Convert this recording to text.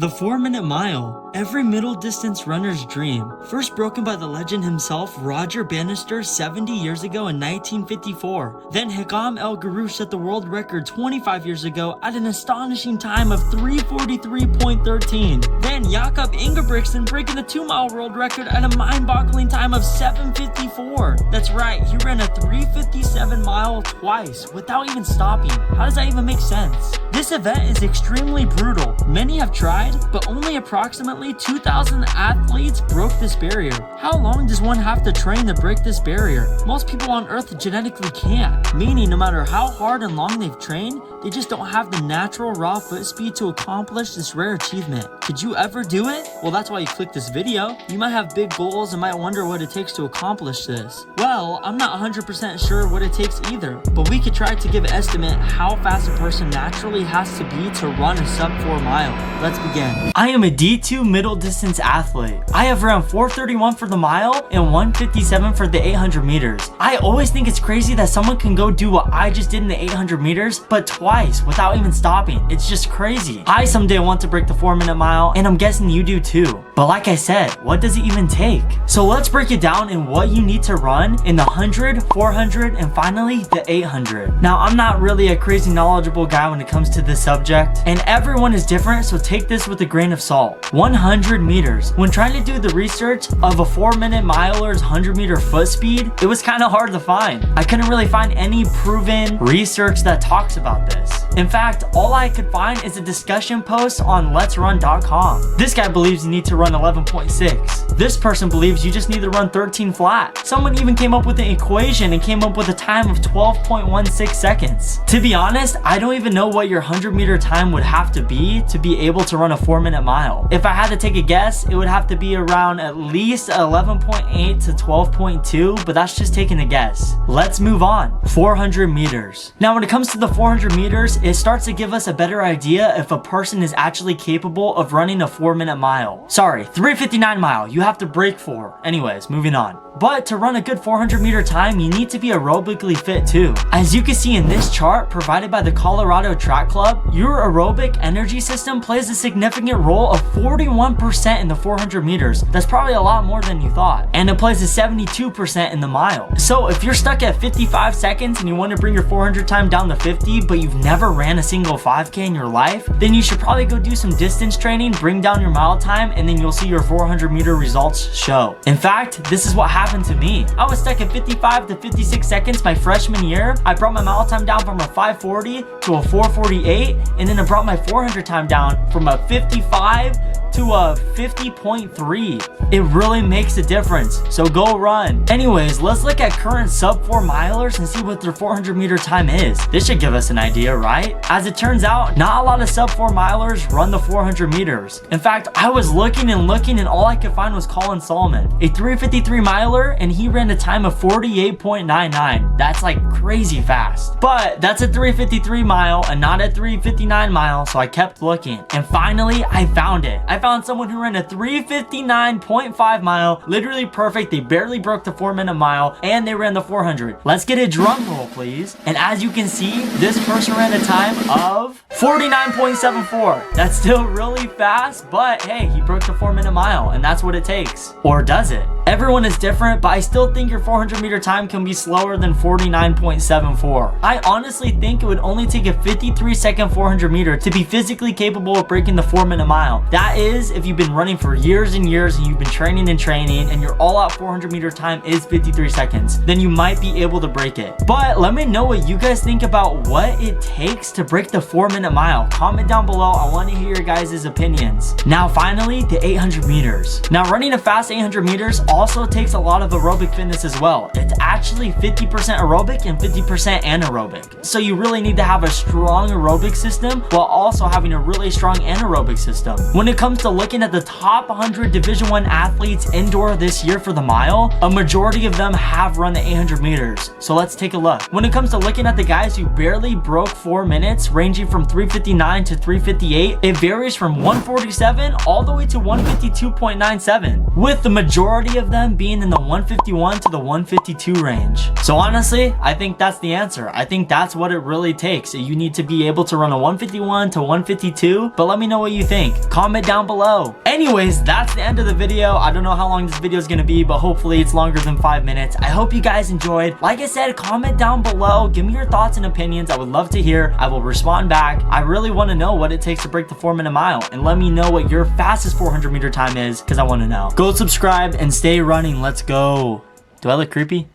The 4-minute mile, every middle distance runner's dream, first broken by the legend himself, Roger Bannister, 70 years ago in 1954. Then Hikam El Guerrouj set the world record 25 years ago at an astonishing time of 3:43.13. Then Jakob Ingebrigtsen breaking the 2-mile world record at a mind-boggling time of 7:54. That's right, he ran a 3:57 mile twice without even stopping. How does that even make sense? This event is extremely brutal. Many have tried, but only approximately 2,000 athletes broke this barrier. How long does one have to train to break this barrier? Most people on Earth genetically can't, meaning no matter how hard and long they've trained, they just don't have the natural raw foot speed to accomplish this rare achievement. Could you ever do it? Well, that's why you clicked this video. You might have big goals and might wonder what it takes to accomplish this. Well, I'm not 100% sure what it takes either, but we could try to give an estimate how fast a person naturally has to be to run a sub 4 mile. Let's begin. I am a D2 middle distance athlete. I have around 4:31 for the mile and 1:57 for the 800 meters. I always think it's crazy that someone can go do what I just did in the 800 meters, but twice without even stopping. It's just crazy. I someday want to break the 4-minute mile, and I'm guessing you do too. But like I said, what does it even take? So let's break it down in what you need to run in the 100, 400, and finally the 800. Now, I'm not really a crazy knowledgeable guy when it comes to this subject, and everyone is different, so take this with a grain of salt. 100 meters. When trying to do the research of a 4-minute miler's 100-meter foot speed, it was kind of hard to find. I couldn't really find any proven research that talks about this. In fact, all I could find is a discussion post on letsrun.com. This guy believes you need to run 11.6. This person believes you just need to run 13 flat. Someone even came up with an equation and came up with a time of 12.16 seconds. To be honest, I don't even know what your 100-meter time would have to be able to run a 4-minute mile. If I had to take a guess, it would have to be around at least 11.8 to 12.2, but that's just taking a guess. Let's move on. 400 meters. Now, when it comes to the 400 meters, it starts to give us a better idea if a person is actually capable of running a 4-minute mile. Sorry, 3:59 mile. You have to break 4. Anyways, moving on. But to run a good 400-meter time, you need to be aerobically fit too. As you can see in this chart provided by the Colorado Track Club, your aerobic energy system plays a significant role of 41% in the 400 meters. That's probably a lot more than you thought. And it plays a 72% in the mile. So if you're stuck at 55 seconds and you want to bring your 400 time down to 50, but you've never ran a single 5K in your life, then you should probably go do some distance training, bring down your mile time, and then you'll see your 400-meter results show. In fact, this is what happened to me. I was stuck at 55 to 56 seconds my freshman year. I brought my mile time down from a 5:40 to a 4:48, and then I brought my 400 time down from a 55 to a 50.3. It really makes a difference, so go run. Anyways, let's look at current sub 4 milers and see what their 400-meter time is. This should give us an idea, right? As it turns out, not a lot of sub 4 milers run the 400 meters. In fact, I was looking and all I could find was Colin Solomon, a 3:53 miler, and he ran a time of 48.99. That's like crazy fast. But that's a 3:53 mile and not a 3:59 mile, so I kept looking. And finally, I found it. I found someone who ran a 3:59.5 mile, literally perfect. They barely broke the 4-minute mile, and they ran the 400. Let's get a drum roll, please. And as you can see, this person ran a time of 49.74. That's still really fast, but hey, he broke the 4-minute mile, and that's what it takes. Or does it? Everyone is different, but I still think your 400-meter time can be slower than 49.74. I honestly think it would only take a 53-second 400 meter to be physically capable of breaking the 4-minute mile. That is, if you've been running for years and years and you've been training and your all-out 400-meter time is 53 seconds, then you might be able to break it. But let me know what you guys think about what it takes to break the 4-minute mile. Comment down below. I want to hear your guys' opinions. Now, finally, the 800 meters. Now, running a fast 800 meters also takes a lot of aerobic fitness as well. It's actually 50% aerobic and 50% anaerobic. So you really need to have a strong aerobic system while also having a really strong anaerobic system. When it comes comes to looking at the top 100 Division 1 athletes indoor this year for the mile, a majority of them have run the 800 meters. So let's take a look. When it comes to looking at the guys who barely broke 4 minutes, ranging from 3:59 to 3:58, it varies from 1:47 all the way to 1:52.97, with the majority of them being in the 1:51 to the 1:52 range. So honestly, I think that's the answer. I think that's what it really takes. You need to be able to run a 1:51 to 1:52, but let me know what you think. Comment down below. Anyways, that's the end of the video. I don't know how long this video is going to be, but hopefully it's longer than 5 minutes. I hope you guys enjoyed. Like I said, comment down below. Give me your thoughts and opinions. I would love to hear. I will respond back. I really want to know what it takes to break the 4-minute mile, and let me know what your fastest 400 meter time is, because I want to know. Go subscribe and stay running. Let's go. Do I look creepy?